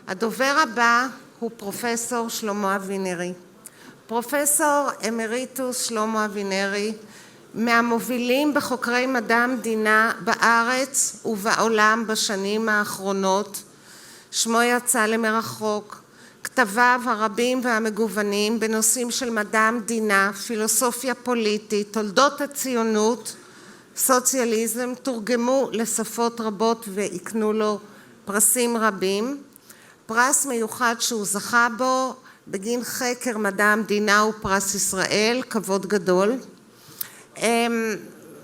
הדובר הבא הוא פרופסור שלמה אבינרי. פרופסור אמריטוס שלמה אבינרי, מהמובילים בחוקרי מדע המדינה בארץ ובעולם בשנים האחרונות. שמו יצא למרחוק. כתביו הרבים והמגוונים בנושאים של מדע המדינה, פילוסופיה פוליטית, תולדות הציונות, סוציאליזם, תורגמו לשפות רבות והקנו לו פרסים רבים. פרס מיוחד שהוא זכה בו בגין חקר מדע המדינה הוא פרס ישראל, כבוד גדול.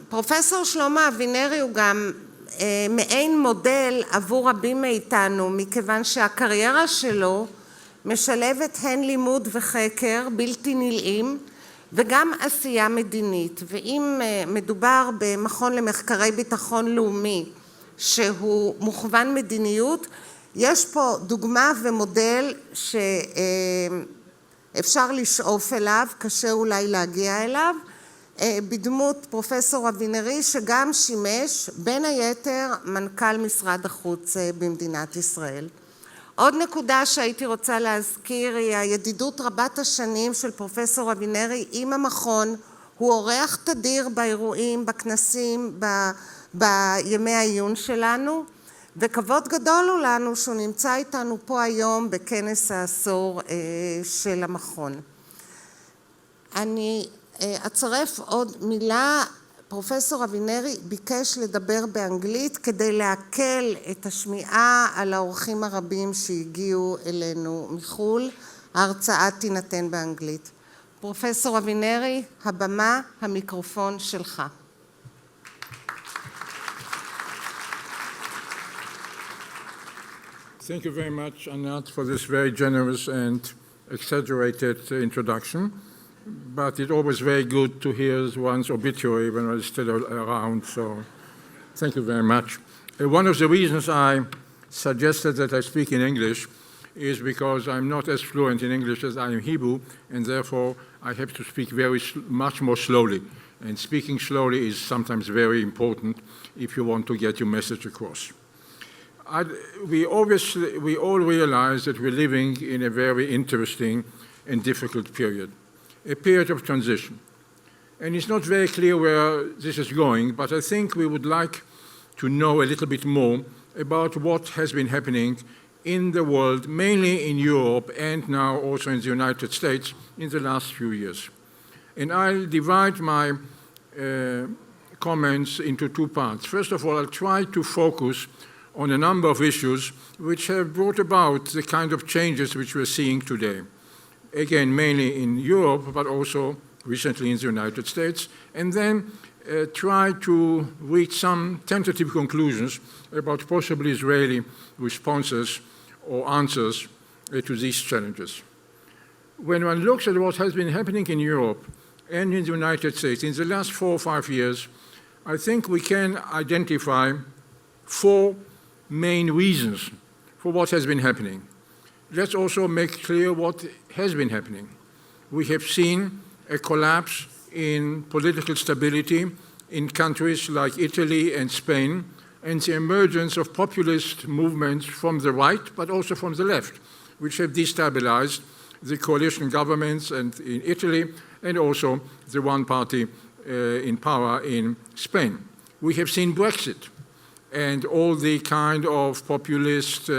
פרופסור שלמה אבינרי הוא גם מעין מודל עבור רבים מאיתנו, מכיוון שהקריירה שלו משלבת הן לימוד וחקר בלתי נלאים וגם עשייה מדינית. ואם מדובר במכון למחקרי ביטחון לאומי שהוא מוכוון מדיניות, יש פה דוגמה ומודל שאפשר לשאוף אליו, קשה אולי להגיע אליו, בדמות פרופסור אבינרי שגם שימש בין היתר מנכ"ל משרד החוץ במדינת ישראל. עוד נקודה שהייתי רוצה להזכיר היא הידידות רבת השנים של פרופסור אבינרי עם המכון. הוא אורח תדיר באירועים, בכנסים, בימי העיון שלנו, וכבוד גדול הוא לנו שהוא נמצא איתנו פה היום בכנס העשור של המכון. אני אצרף עוד מילה. פרופסור אבינרי ביקש לדבר באנגלית כדי להקל את השמיעה על האורחים הרבים שהגיעו אלינו מחו"ל. ההרצאה תינתן באנגלית. פרופסור אבינרי, הבמה, המיקרופון שלך. Thank you very much, Anat, for this very generous and exaggerated introduction. But it's always very good to hear one's obituary when I'm still around, so thank you very much. One of the reasons I suggested that I speak in English is because I'm not as fluent in English as I am Hebrew, and therefore I have to speak much more slowly. And speaking slowly is sometimes very important if you want to get your message across. We all realize that we're living in a very interesting and difficult period. A period of transition. And it's not very clear where this is going, but I think we would like to know a little bit more about what has been happening in the world, mainly in Europe and now also in the United States in the last few years. And I'll divide my comments into two parts. First of all, I'll try to focus on a number of issues which have brought about the kind of changes which we're seeing today. Again, mainly in Europe, but also recently in the United States, and then try to reach some tentative conclusions about possibly Israeli responses or answers to these challenges. When one looks at what has been happening in Europe and in the United States in the last 4 or 5 years, I think we can identify 4 main reasons for what has been happening. Let's also make clear what has been happening. We have seen a collapse in political stability in countries like Italy and Spain, and the emergence of populist movements from the right, but also from the left, which have destabilized the coalition governments in Italy and also the one party in power in Spain. We have seen Brexit and all the kind of populist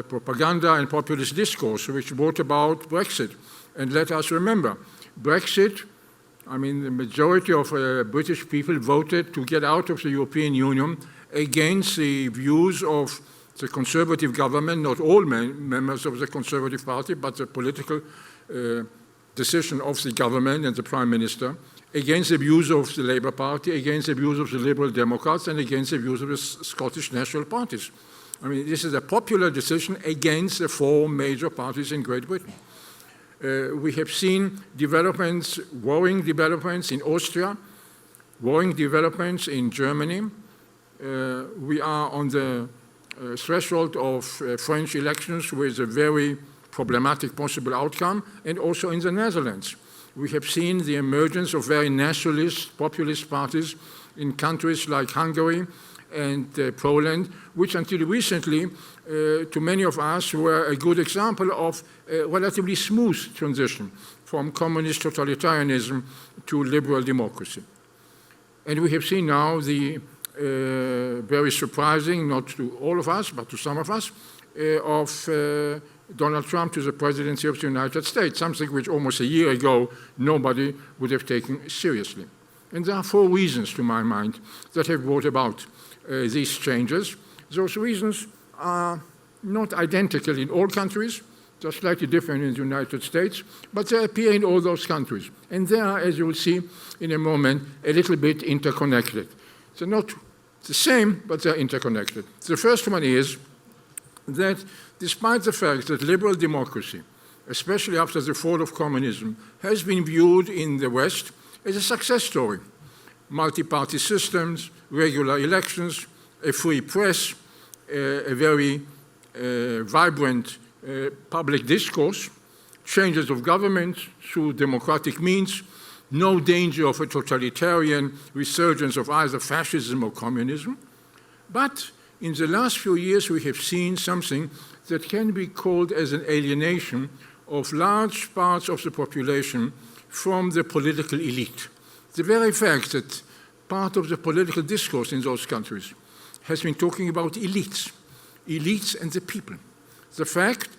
propaganda and populist discourse which brought about Brexit. And let us remember, Brexit, I mean, the majority of British people voted to get out of the European Union against the views of the Conservative government, not all members of the Conservative Party, but the political decision of the government and the Prime Minister, against the views of the Labour Party, against the views of the Liberal Democrats, and against the views of the Scottish National Parties. I mean, this is a popular decision against the 4 major parties in Great Britain. We have seen developments, worrying developments in Austria, worrying developments in Germany. We are on the threshold of French elections with a very problematic possible outcome, and also in the Netherlands. We have seen the emergence of very nationalist, populist parties in countries like Hungary and Poland, which until recently, to many of us, were a good example of a relatively smooth transition from communist totalitarianism to liberal democracy. And we have seen now the very surprising, not to all of us, but to some of us, of Donald Trump to the presidency of the United States, something which almost a year ago nobody would have taken seriously. And there are 4 reasons, to my mind, that have brought about these changes. Those reasons are not identical in all countries. They're slightly different in the United States, but they appear in all those countries. And they are, as you will see in a moment, a little bit interconnected. They're not the same, but they're interconnected. The first one is that despite the fact that liberal democracy, especially after the fall of communism, has been viewed in the West as a success story, multi-party systems, regular elections, a free press, a very vibrant public discourse, changes of government through democratic means, no danger of a totalitarian resurgence of either fascism or communism. But in the last few years, we have seen something that can be called as an alienation of large parts of the population from the political elite. The very fact that part of the political discourse in those countries has been talking about elites and the people. The fact,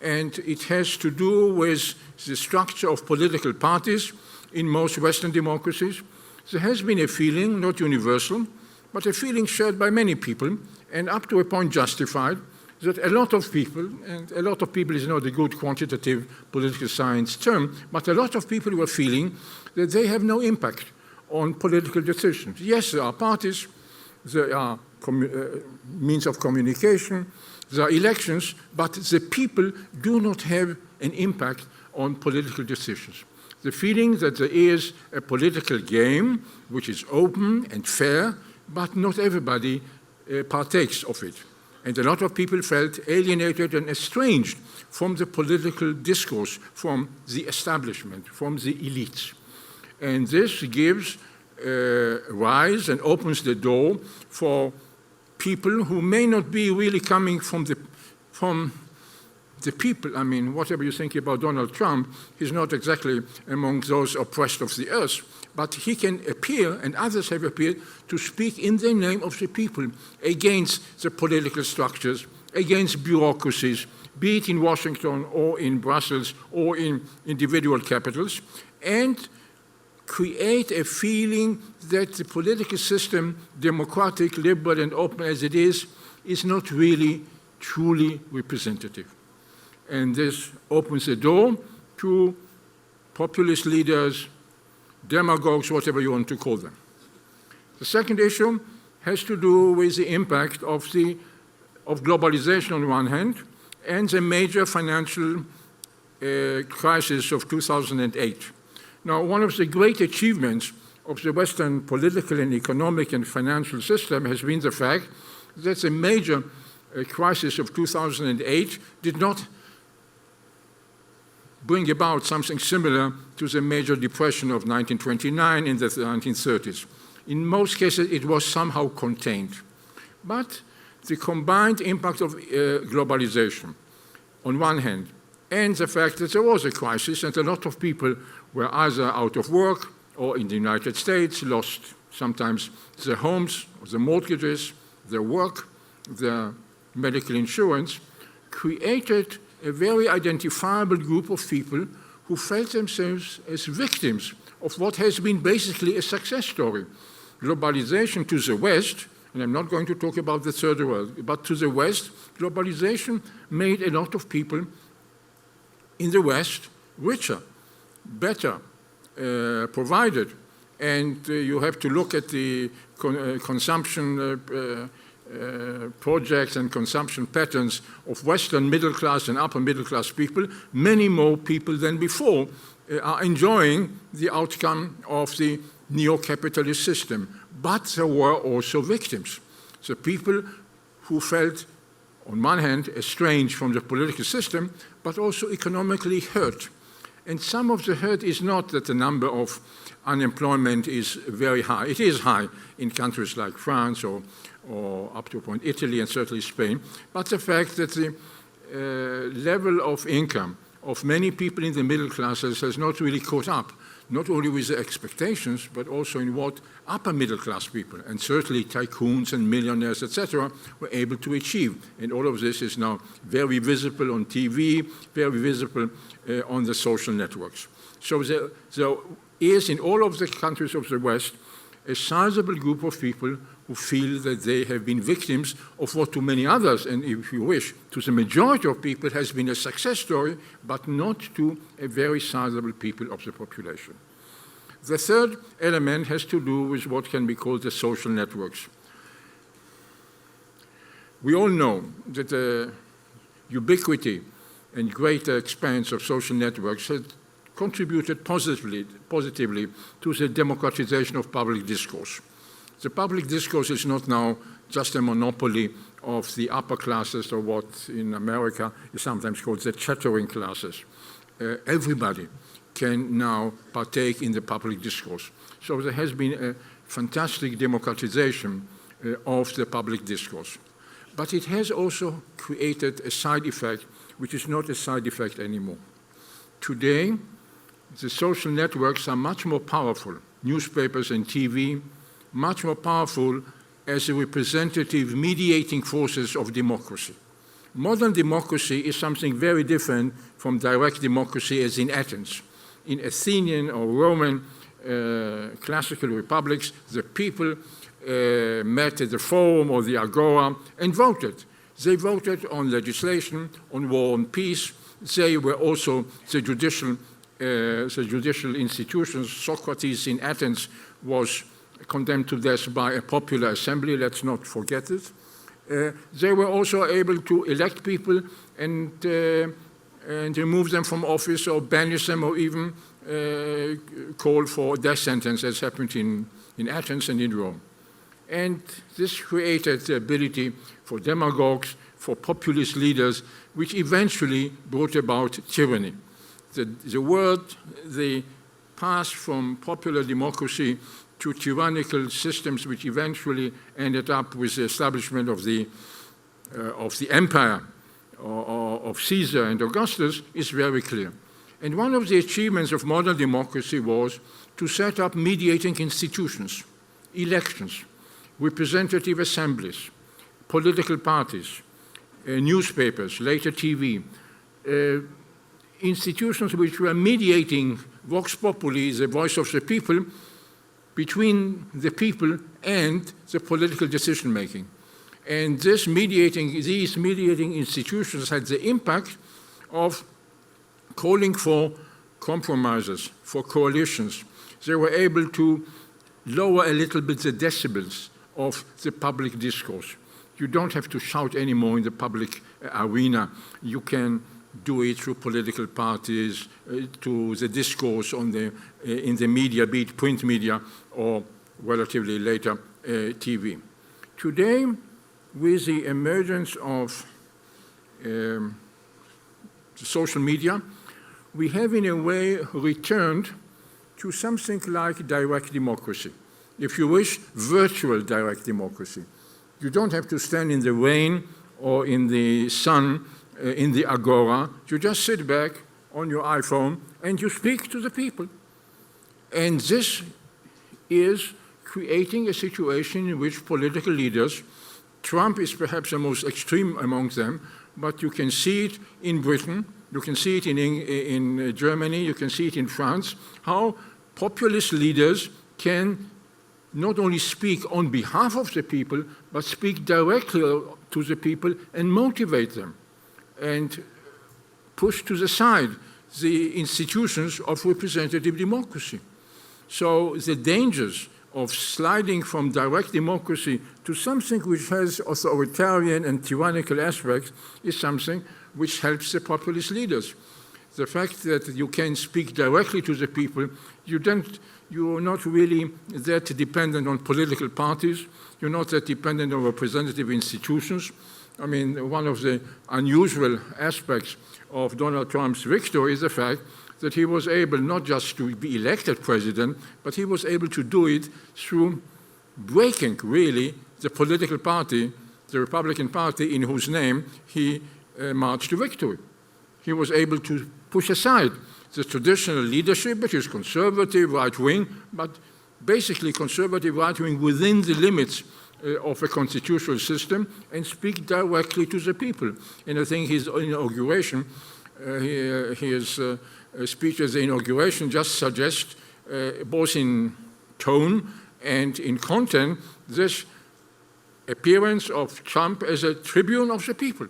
and it has to do with the structure of political parties in most Western democracies, there has been a feeling, not universal, but a feeling shared by many people, and up to a point justified, that a lot of people, and a lot of people is not a good quantitative political science term, but a lot of people were feeling that they have no impact on political decisions. Yes, there are parties, there are means of communication, there are elections, but the people do not have an impact on political decisions. The feeling that there is a political game which is open and fair, but not everybody partakes of it. And a lot of people felt alienated and estranged from the political discourse, from the establishment, from the elites. And this gives rise and opens the door for people who may not be really coming from the people. I mean, whatever you think about Donald Trump, he's not exactly among those oppressed of the earth, but he can appear, and others have appeared, to speak in the name of the people against the political structures, against bureaucracies, be it in Washington or in Brussels or in individual capitals, and create a feeling that the political system, democratic, liberal, and open as it is not really truly representative. And this opens the door to populist leaders, demagogues, whatever you want to call them. The second issue has to do with the impact of globalization on one hand and the major financial crisis of 2008. Now, one of the great achievements of the Western political and economic and financial system has been the fact that the major crisis of 2008 did not bring about something similar to the major depression of 1929 in the 1930s. In most cases, it was somehow contained. But the combined impact of globalization, on one hand, and the fact that there was a crisis and a lot of people were either out of work or in the United States, lost sometimes their homes, their mortgages, their work, their medical insurance, created a very identifiable group of people who felt themselves as victims of what has been basically a success story. Globalization to the West, and I'm not going to talk about the third world, but to the West, globalization made a lot of people in the West richer, better, provided. And you have to look at the consumption projects and consumption patterns of Western middle class and upper middle class people. Many more people than before are enjoying the outcome of the neo-capitalist system. But there were also victims. The people who felt, on one hand, estranged from the political system, but also economically hurt. And some of the hurt is not that the number of unemployment is very high. It is high in countries like France or up to a point Italy and certainly Spain, but the fact that the level of income of many people in the middle classes has not really caught up, not only with the expectations, but also in what upper middle class people, and certainly tycoons and millionaires, etc., were able to achieve. And all of this is now very visible on TV, very visible on the social networks. So there is, in all of the countries of the West, a sizable group of people who feel that they have been victims of what to many others, and if you wish, to the majority of people has been a success story, but not to a very sizable people of the population. The third element has to do with what can be called the social networks. We all know that the ubiquity and greater expanse of social networks has contributed positively to the democratization of public discourse. The public discourse is not now just a monopoly of the upper classes, or what in America is sometimes called the chattering classes. Everybody can now partake in the public discourse. So there has been a fantastic democratization of the public discourse. But it has also created a side effect, which is not a side effect anymore. Today, the social networks are much more powerful, newspapers and TV, much more powerful as a representative mediating forces of democracy. Modern democracy is something very different from direct democracy as in Athens. In Athenian or Roman classical republics, the people met at the forum or the agora and voted. They voted on legislation, on war and peace. They were also the judicial institutions. Socrates in Athens was condemned to death by a popular assembly, let's not forget it. They were also able to elect people and remove them from office or banish them or even call for death sentence, as happened in Athens and in Rome. And this created the ability for demagogues, for populist leaders, which eventually brought about tyranny. The path from popular democracy to tyrannical systems, which eventually ended up with the establishment of the empire of Caesar and Augustus, is very clear. And one of the achievements of modern democracy was to set up mediating institutions, elections, representative assemblies, political parties, newspapers, later TV, institutions which were mediating vox populi, the voice of the people, between the people and the political decision-making. And these mediating institutions had the impact of calling for compromises, for coalitions. They were able to lower a little bit the decibels of the public discourse. You don't have to shout anymore in the public arena. You can do it through political parties, to the discourse in the media, be it print media or relatively later TV. Today, with the emergence of the social media, we have in a way returned to something like direct democracy. If you wish, virtual direct democracy. You don't have to stand in the rain or in the sun in the agora. You just sit back on your iPhone and you speak to the people. And this is creating a situation in which political leaders, Trump is perhaps the most extreme among them, but you can see it in Britain, you can see it in Germany, you can see it in France, how populist leaders can not only speak on behalf of the people, but speak directly to the people and motivate them and push to the side the institutions of representative democracy. So the dangers of sliding from direct democracy to something which has authoritarian and tyrannical aspects is something which helps the populist leaders. The fact that you can speak directly to the people, you're not really that dependent on political parties, you're not that dependent on representative institutions. I mean, one of the unusual aspects of Donald Trump's victory is the fact that he was able not just to be elected president, but he was able to do it through breaking, really, the political party, the Republican Party, in whose name he marched to victory. He was able to push aside the traditional leadership, which is conservative, right-wing, but basically conservative right-wing within the limits of a constitutional system, and speak directly to the people. And I think his inauguration, his speech as the inauguration just suggests, both in tone and in content, this appearance of Trump as a tribune of the people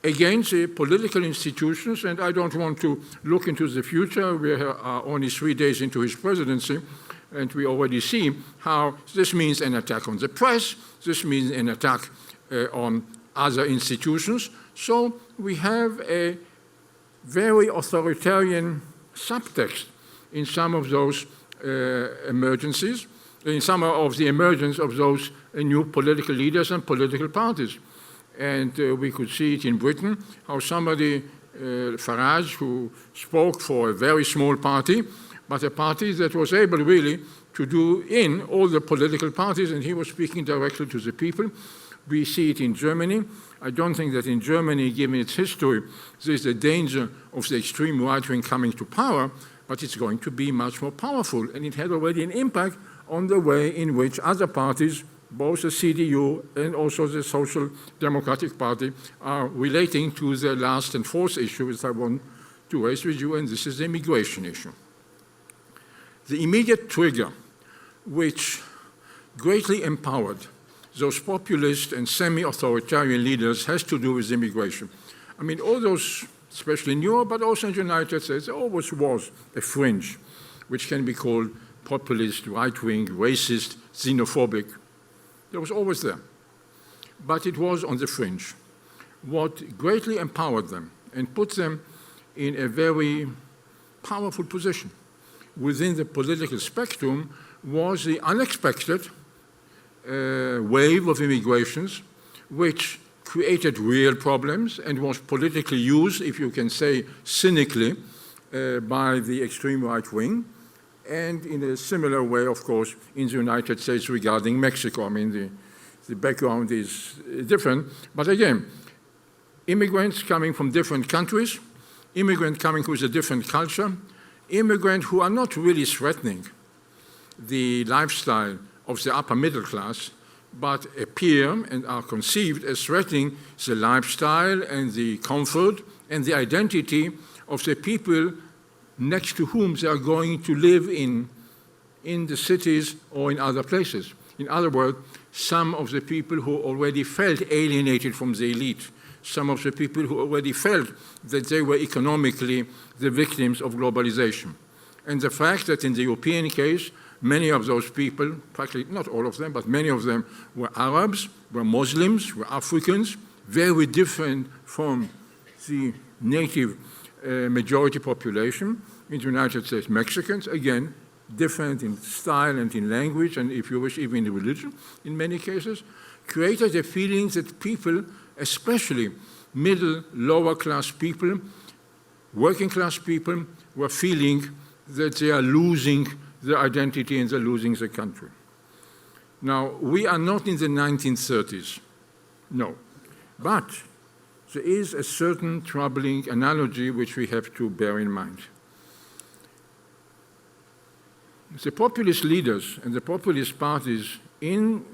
against the political institutions. And I don't want to look into the future. We are only 3 days into his presidency, and we already see how this means an attack on the press, this means an attack on other institutions. So we have a very authoritarian subtext in some of those emergencies, in some of the emergence of those new political leaders and political parties. And we could see it in Britain, how somebody, Farage, who spoke for a very small party, but a party that was able really to do in all the political parties, and he was speaking directly to the people. We see it in Germany. I don't think that in Germany, given its history, there's a danger of the extreme right wing coming to power, but it's going to be much more powerful. And it had already an impact on the way in which other parties, both the CDU and also the Social Democratic Party, are relating to the last and fourth issue which I want to raise with you, and this is the immigration issue. The immediate trigger which greatly empowered those populist and semi-authoritarian leaders has to do with immigration. I mean, all those, especially in Europe, but also in the United States, there always was a fringe, which can be called populist, right-wing, racist, xenophobic. It was always there. But it was on the fringe. What greatly empowered them and put them in a very powerful position within the political spectrum was the unexpected wave of immigrations, which created real problems and was politically used, if you can say cynically, by the extreme right wing, and in a similar way, of course, in the United States regarding Mexico. I mean, the background is different, but again, immigrants coming from different countries, immigrants coming with a different culture, immigrants who are not really threatening the lifestyle of the upper middle class, but appear and are conceived as threatening the lifestyle and the comfort and the identity of the people next to whom they are going to live in the cities or in other places. In other words, some of the people who already felt alienated from the elite, some of the people who already felt that they were economically the victims of globalization. And the fact that in the European case, many of those people, practically not all of them, but many of them were Arabs, were Muslims, were Africans, very different from the native majority population. In the United States, Mexicans, again, different in style and in language, and if you wish, even in religion, in many cases, created a feeling that people, especially middle, lower class people, working class people, were feeling that they are losing their identity and they're losing the country. Now, we are not in the 1930s, no, but there is a certain troubling analogy which we have to bear in mind. The populist leaders and the populist parties in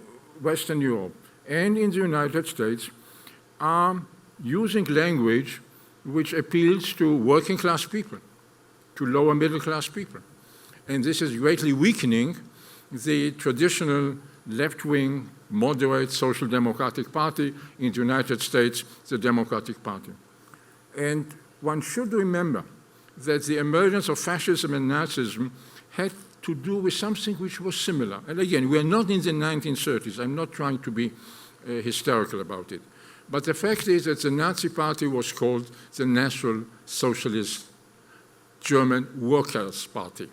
Western Europe and in the United States are using language which appeals to working class people, to lower middle class people. And this is greatly weakening the traditional left-wing, moderate social democratic party in the United States, the Democratic Party. And one should remember that the emergence of fascism and Nazism had to do with something which was similar. And again, we are not in the 1930s. I'm not trying to be hysterical about it. But the fact is that the Nazi Party was called the National Socialist German Workers' Party,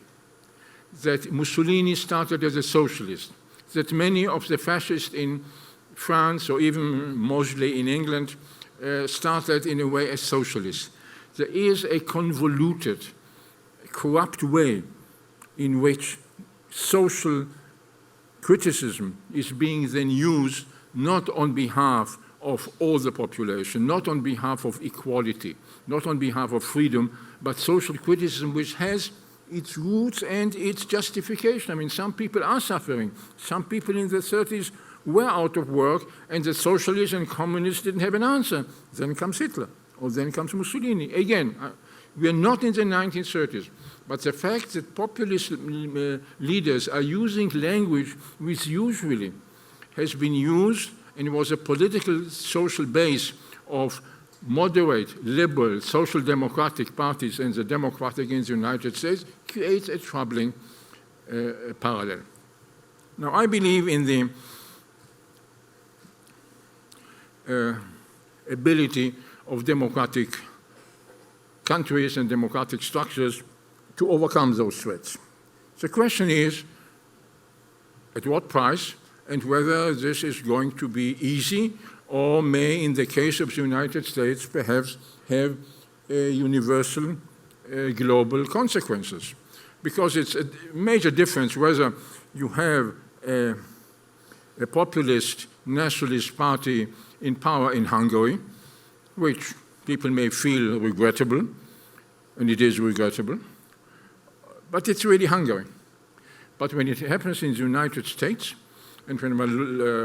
that Mussolini started as a socialist, that many of the fascists in France or even mostly in England started in a way as socialists. There is a convoluted corrupt way in which social criticism is being then used not on behalf of all the population, not on behalf of equality, not on behalf of freedom, but social criticism which has its roots and its justification. I mean, some people are suffering. Some people in the 30s were out of work, and the socialists and communists didn't have an answer. Then comes Hitler, or then comes Mussolini. Again, we are not in the 1930s, but the fact that populist leaders are using language which usually has been used and was a political social base of moderate, liberal, social democratic parties and the Democratic in the United States creates a troubling parallel. Now, I believe in the ability of democratic countries and democratic structures to overcome those threats. The question is, at what price, and whether this is going to be easy or may, in the case of the United States, perhaps have universal global consequences. Because it's a major difference whether you have a populist nationalist party in power in Hungary, which people may feel regrettable, and it is regrettable, but it's really Hungary. But when it happens in the United States, and when I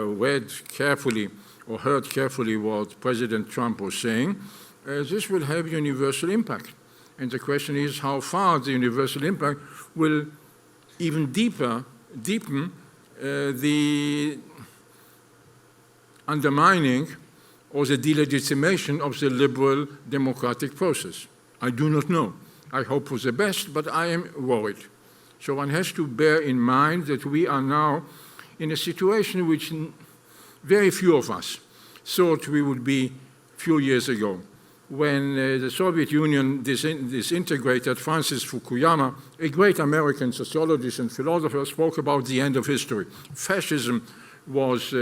read carefully or heard carefully what President Trump was saying, this will have universal impact. And the question is how far the universal impact will even deepen the undermining or the delegitimation of the liberal democratic process. I do not know. I hope for the best, but I am worried. So one has to bear in mind that we are now in a situation which very few of us thought we would be a few years ago, when the Soviet Union disintegrated. Francis Fukuyama, a great American sociologist and philosopher, spoke about the end of history. Fascism was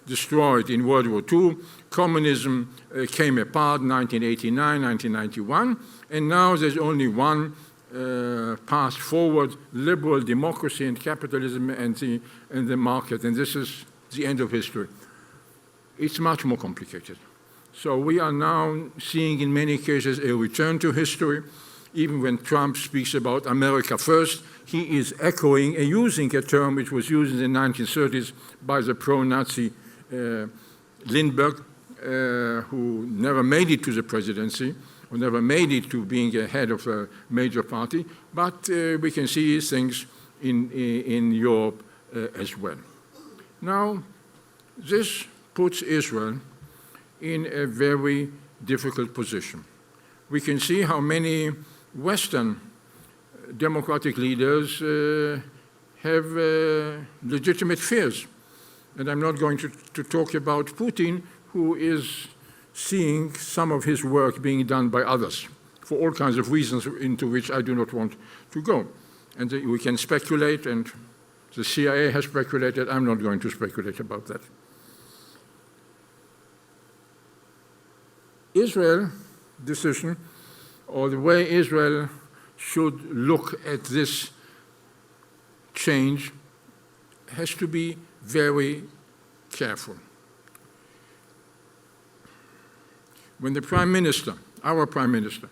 destroyed in World War II. Communism came apart in 1989, 1991, and now there's only one path forward: liberal democracy and capitalism and the market, and this is the end of history. It's much more complicated. So we are now seeing in many cases a return to history. Even when Trump speaks about America first, he is echoing and using a term which was used in the 1930s by the pro-Nazi Lindbergh, who never made it to the presidency, who never made it to being a head of a major party, but we can see things in Europe as well. Now, this puts Israel in a very difficult position. We can see how many Western democratic leaders have legitimate fears. And I'm not going to talk about Putin, who is seeing some of his work being done by others for all kinds of reasons into which I do not want to go. And we can speculate, and the CIA has speculated. I'm not going to speculate about that. Israel's decision, or the way Israel should look at this change, has to be very careful. When the Prime Minister, our Prime Minister,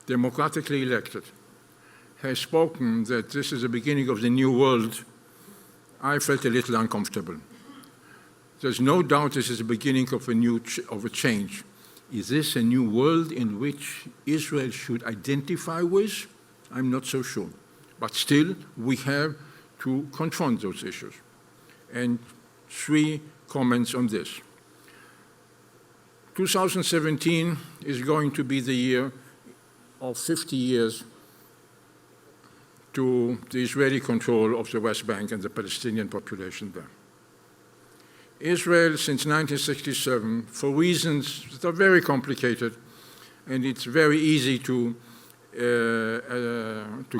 democratically elected, has spoken that this is the beginning of the new world, I felt a little uncomfortable. There's no doubt this is the beginning of a change. Is this a new world in which Israel should identify with? I'm not so sure. But still, we have to confront those issues. And 3 comments on this. 2017 is going to be the year of 50 years to the Israeli control of the West Bank and the Palestinian population there. Israel, since 1967, for reasons that are very complicated, and it's very easy to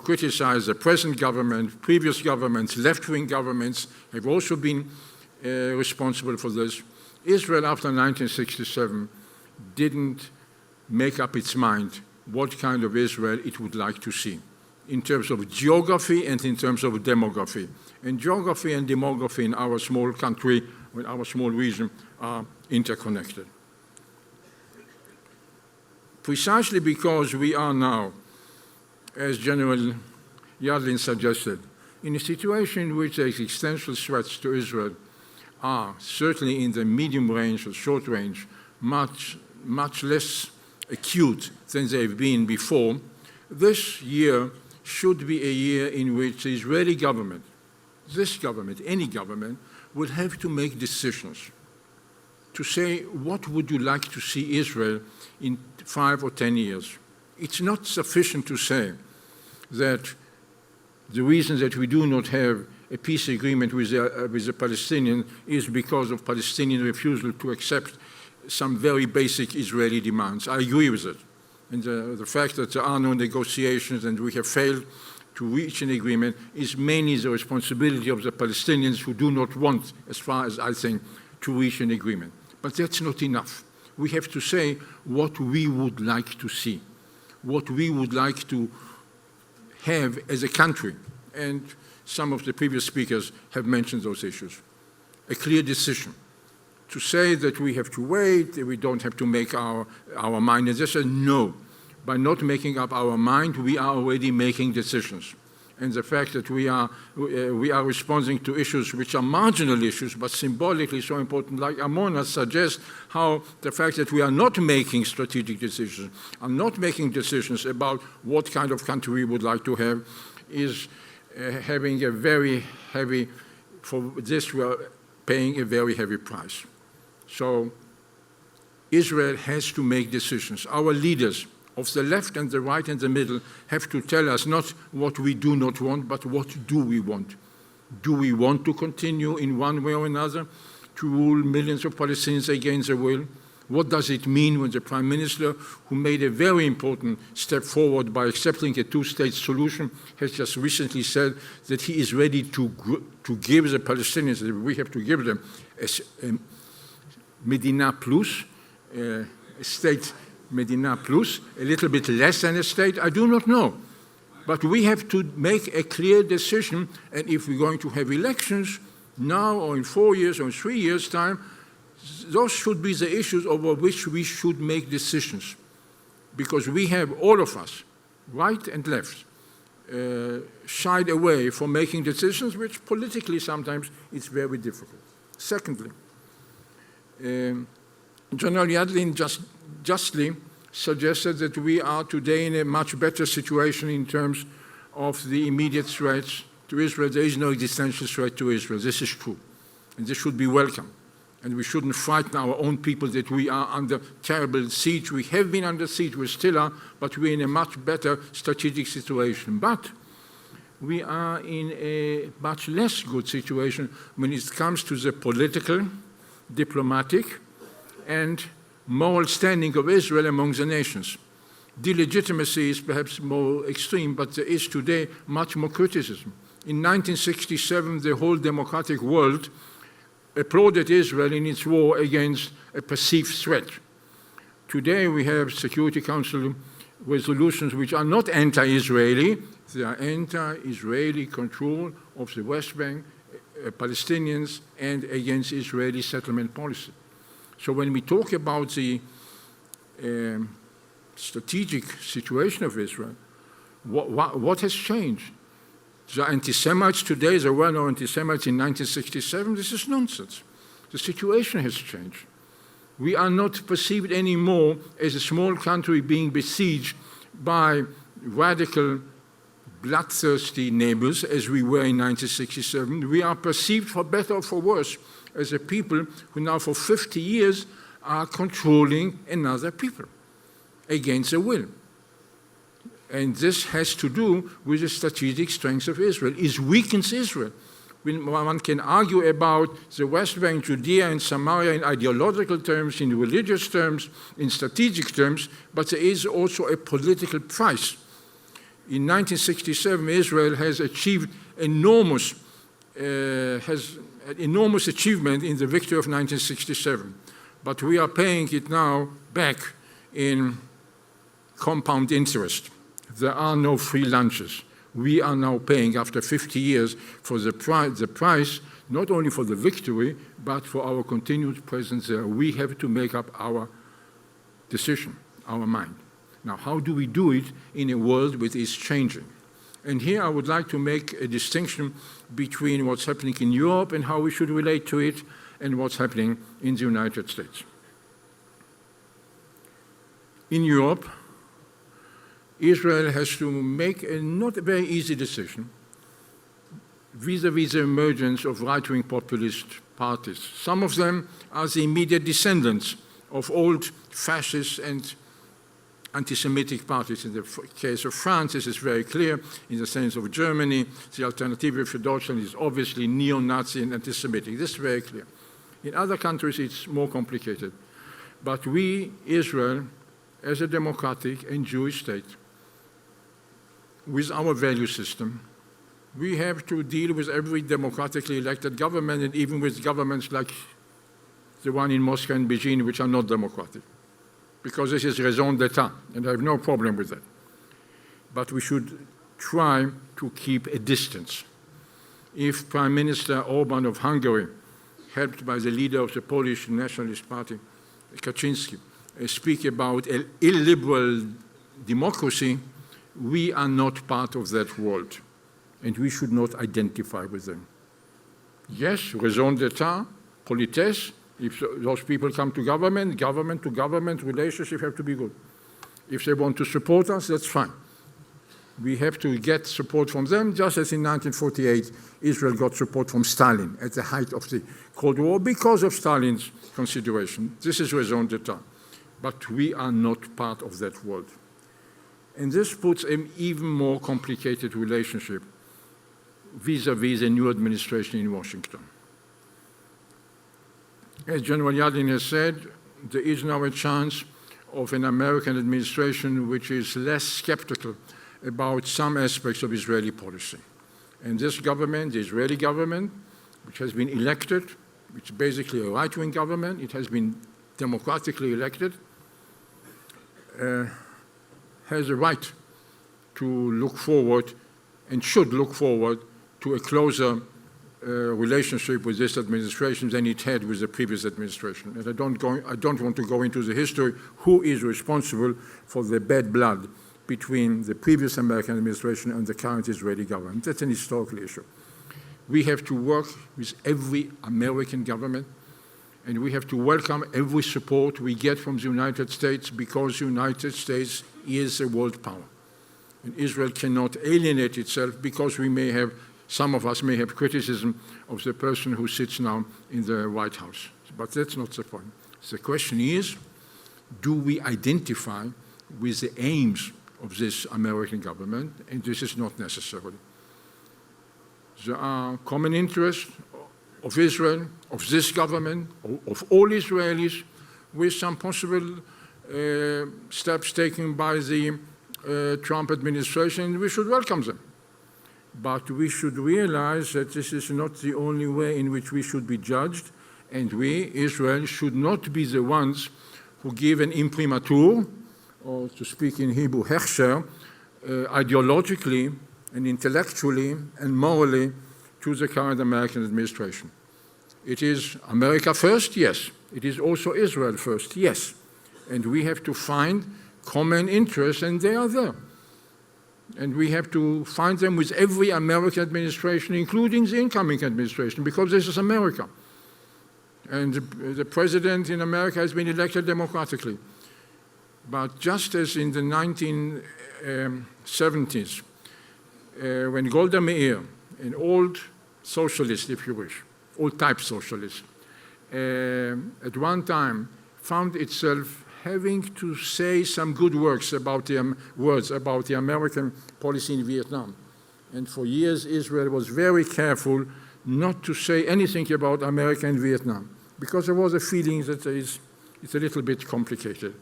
criticize the present government, previous governments, left-wing governments have also been responsible for this. Israel, after 1967, didn't make up its mind what kind of Israel it would like to see in terms of geography and in terms of demography. And geography and demography in our small country, in our small region, are interconnected. Precisely because we are now, as General Yadlin suggested, in a situation in which the existential threats to Israel are, certainly in the medium range or short range, much less acute than they've been before, this year should be a year in which the Israeli government, this government, any government, will have to make decisions to say, what would you like to see Israel in 5 or 10 years? It's not sufficient to say that the reason that we do not have a peace agreement with the Palestinians is because of Palestinian refusal to accept some very basic Israeli demands. I agree with it. And the fact that there are no negotiations and we have failed to reach an agreement is mainly the responsibility of the Palestinians who do not want, as far as I think, to reach an agreement. But that's not enough. We have to say what we would like to see, what we would like to have as a country. And some of the previous speakers have mentioned those issues. A clear decision. To say that we have to wait, we don't have to make our mind, and just say no. By not making up our mind, we are already making decisions. And the fact that we are responding to issues which are marginal issues, but symbolically so important, like Amona suggests how the fact that we are not making strategic decisions, are not making decisions about what kind of country we would like to have, is having a very heavy, for this we are paying a very heavy price. So Israel has to make decisions. Our leaders of the left and the right and the middle have to tell us not what we do not want, but what do we want. Do we want to continue in one way or another to rule millions of Palestinians against their will? What does it mean when the Prime Minister, who made a very important step forward by accepting a two-state solution, has just recently said that he is ready to give the Palestinians, that we have to give them a Medina Plus, a state Medina Plus, a little bit less than a state, I do not know. But we have to make a clear decision, and if we're going to have elections now or in 4 years or in 3 years' time, those should be the issues over which we should make decisions. Because we have, all of us, right and left, shied away from making decisions, which politically sometimes it's very difficult. Secondly, General Yadlin justly suggested that we are today in a much better situation in terms of the immediate threats to Israel. There is no existential threat to Israel. This is true. And this should be welcome. And we shouldn't frighten our own people that we are under terrible siege. We have been under siege, we still are, but we're in a much better strategic situation. But we are in a much less good situation when it comes to the political, diplomatic, and moral standing of Israel among the nations. Delegitimacy is perhaps more extreme, but there is today much more criticism. In 1967, the whole democratic world applauded Israel in its war against a perceived threat. Today we have Security Council resolutions which are not anti-Israeli, they are anti-Israeli control of the West Bank, Palestinians, and against Israeli settlement policy. So when we talk about the strategic situation of Israel, what has changed? The anti-Semites today, there were no anti-Semites in 1967. This is nonsense. The situation has changed. We are not perceived anymore as a small country being besieged by radical, bloodthirsty neighbors as we were in 1967. We are perceived, for better or for worse, as a people who now for 50 years are controlling another people against their will. And this has to do with the strategic strength of Israel. It weakens Israel. One can argue about the West Bank, Judea, and Samaria in ideological terms, in religious terms, in strategic terms, but there is also a political price. In 1967, Israel has achieved enormous achievement in the victory of 1967. But we are paying it now back in compound interest. There are no free lunches. We are now paying, after 50 years, for the price, not only for the victory, but for our continued presence there. We have to make up our decision, our mind. Now, how do we do it in a world which is changing? And here I would like to make a distinction between what's happening in Europe and how we should relate to it, and what's happening in the United States. In Europe, Israel has to make a not very easy decision vis-à-vis the emergence of right-wing populist parties. Some of them are the immediate descendants of old fascist and anti-Semitic parties. In the case of France, this is very clear. In the sense of Germany, the Alternative für Deutschland is obviously neo-Nazi and anti-Semitic. This is very clear. In other countries, it's more complicated. But we, Israel, as a democratic and Jewish state, with our value system, we have to deal with every democratically elected government, and even with governments like the one in Moscow and Beijing, which are not democratic, because this is raison d'etat, and I have no problem with that. But we should try to keep a distance. If Prime Minister Orban of Hungary, helped by the leader of the Polish Nationalist Party, Kaczynski, speak about an illiberal democracy, we are not part of that world, and we should not identify with them. Yes, raison d'etat, politesse. If those people come to government relationship have to be good. If they want to support us, that's fine. We have to get support from them, just as in 1948, Israel got support from Stalin at the height of the Cold War because of Stalin's consideration. This is raison d'etat. But we are not part of that world. And this puts an even more complicated relationship vis-à-vis the new administration in Washington. As General Yadin has said, there is now a chance of an American administration which is less skeptical about some aspects of Israeli policy. And this government, the Israeli government, which has been elected, which is basically a right-wing government, it has been democratically elected, has a right to look forward and should look forward to a closer relationship with this administration than it had with the previous administration. And I don't want to go into the history who is responsible for the bad blood between the previous American administration and the current Israeli government. That's an historical issue. We have to work with every American government, and we have to welcome every support we get from the United States, because the United States is a world power. And Israel cannot alienate itself, because some of us may have criticism of the person who sits now in the White House. But that's not the point. The question is, do we identify with the aims of this American government? And this is not necessary. There are common interests of Israel, of this government, of all Israelis, with some possible steps taken by the Trump administration. We should welcome them. But we should realize that this is not the only way in which we should be judged, and we, Israel, should not be the ones who give an imprimatur, or to speak in Hebrew, hechsher, ideologically and intellectually and morally to the current American administration. It is America first, yes. It is also Israel first, yes. And we have to find common interests, and they are there. And we have to find them with every American administration, including the incoming administration, because this is America. And the president in America has been elected democratically. But just as in the 1970s, when Golda Meir, an old socialist, if you wish, old-type socialist, at one time found itself having to say some good words about the American policy in Vietnam. And for years, Israel was very careful not to say anything about America and Vietnam, because there was a feeling that it's a little bit complicated.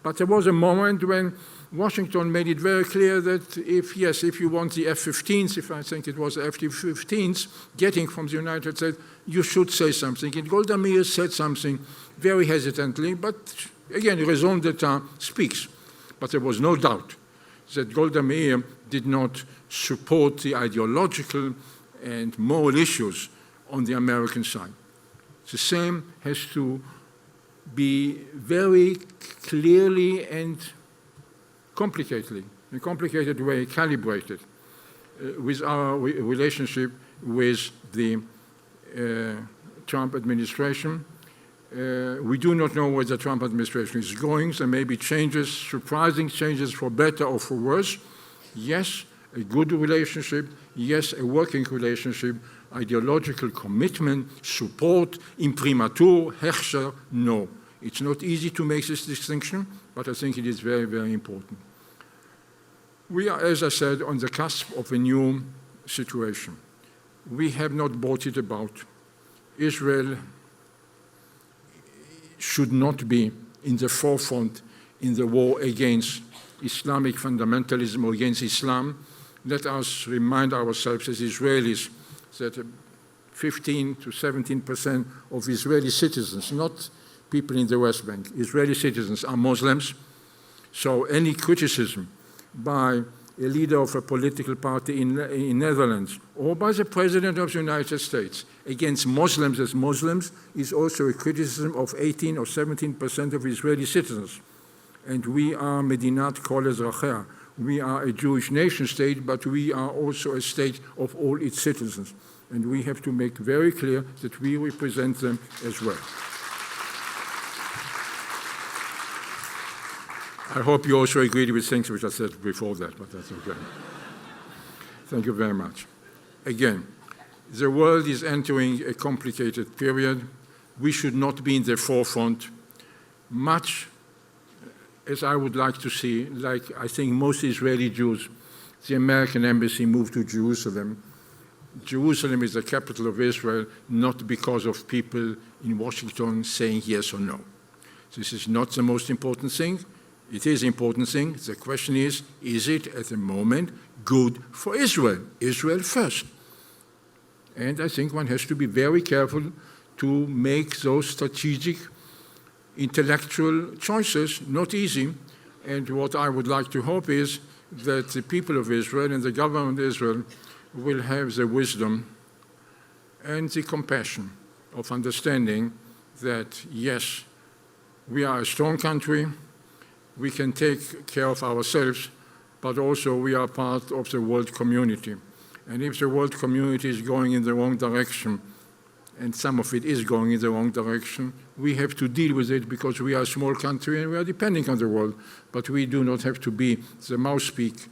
But there was a moment when Washington made it very clear that if you want the F-15s, if I think it was F-15s, getting from the United States, you should say something. And Golda Meir said something very hesitantly, but again, raison d'etat speaks. but there was no doubt that Golda Meir did not support the ideological and moral issues on the American side. The same has to be very clearly and complicatedly, in a complicated way, calibrated with our relationship with the Trump administration. We do not know where the Trump administration is going. There may be changes, surprising changes for better or for worse. Yes, a good relationship. Yes, a working relationship. Ideological commitment, support, imprimatur, hechsher, no. It's not easy to make this distinction, but I think it is very, very important. We are, as I said, on the cusp of a new situation. We have not brought it about. Israel should not be in the forefront in the war against Islamic fundamentalism or against Islam. Let us remind ourselves as Israelis that 15 to 17% of Israeli citizens, not people in the West Bank, Israeli citizens are Muslims. So any criticism by a leader of a political party in Netherlands or by the President of the United States against Muslims as Muslims is also a criticism of 18 or 17% of Israeli citizens. And we are Medinat Kol Ezrachea. We are a Jewish nation state, but we are also a state of all its citizens. And we have to make very clear that we represent them as well. I hope you also agreed with things which I said before that, but that's okay. Thank you very much. Again, the world is entering a complicated period. We should not be in the forefront. Much as I would like to see, like I think most Israeli Jews, the American embassy moved to Jerusalem. Jerusalem is the capital of Israel, not because of people in Washington saying yes or no. This is not the most important thing. It is an important thing. The question is it at the moment good for Israel? Israel first. And I think one has to be very careful to make those strategic, intellectual choices, not easy. And what I would like to hope is that the people of Israel and the government of Israel will have the wisdom and the compassion of understanding that, yes, we are a strong country, we can take care of ourselves, but also we are part of the world community. And if the world community is going in the wrong direction, and some of it is going in the wrong direction, we have to deal with it because we are a small country and we are depending on the world. But we do not have to be the mouthpiece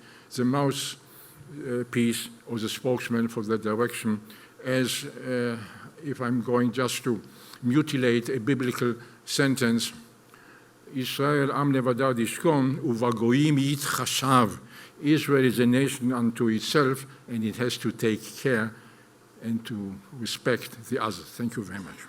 or the spokesman for that direction, as if I'm going just to mutilate a biblical sentence, Israel am levadad yishkon uvagoyim yitchashav. Israel is a nation unto itself, and it has to take care and to respect the others. Thank you very much.